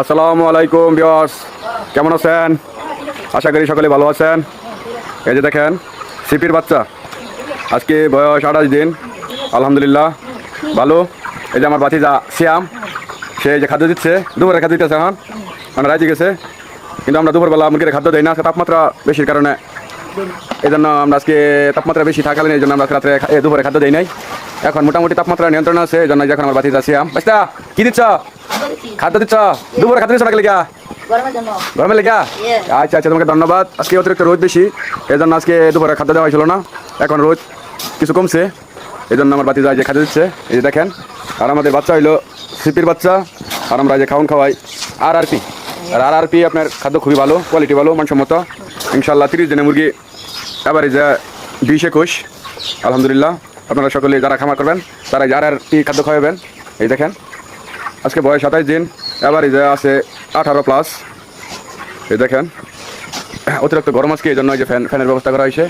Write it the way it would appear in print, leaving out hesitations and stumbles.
আসসালামু আলাইকুম ভিউয়ার্স, কেমন আছেন? আশা করি সকলে ভালো আছেন। এই যে দেখেন সিপির বাচ্চা, আজকে বয়স 28 দিন। আলহামদুলিল্লাহ ভালো। এই যে আমার ভাতিজা শ্যাম, সে যে খাদ্য দিচ্ছে, দুপুরে খাদ্য দিতেছে। এখন মানে রাজি গেছে, কিন্তু আমরা দুপুরবেলা মুরগির খাদ্য দেই না, তাপমাত্রা বেশির কারণে। এই জন্য আমরা আজকে তাপমাত্রা বেশি থাকালেন, এই জন্য আমরা রাত্রে দুপুরে খাদ্য দেই নাই। এখন মোটামুটি তাপমাত্রা নিয়ন্ত্রণ আছে, এই জন্য এখন আমার ভাতিজা শ্যাম। বাচ্চা কি দিচ্ছ? খাদ্য দিচ্ছ? দুপুরে খাদ্য দিচ্ছ না লেগা? গরমে লেগা? আচ্ছা আচ্ছা, তোমাকে ধন্যবাদ। আজকে অতিরিক্ত রোদ বেশি, এই জন্য আজকে দুপুরে খাদ্য দেওয়া হয়েছিল না। এখন রোদ কিছু কমছে, এই জন্য আমার ভাতিজা যে খাদ্য দিচ্ছে। এই যে দেখেন, আর আমাদের বাচ্চা হইলো সিপির বাচ্চা, আর আমরা যে খাওয়ান খাওয়াই RRP। আর RRP আপনার খাদ্য খুবই ভালো, কোয়ালিটি ভালো, মানসম্মত। ইনশাল্লাহ 30 দিনে মুরগি এবারে যে 20-21। আলহামদুলিল্লাহ, আপনারা সকলে যারা খামার করবেন তারা RRP খাদ্য খাওয়াবেন। এই দেখেন আজকে বয়স 27 দিন, এবারে যে আছে 18+। এই দেখেন অতিরিক্ত গরম আজকে, এই জন্য যে ফ্যানের ব্যবস্থা করা হয়েছে।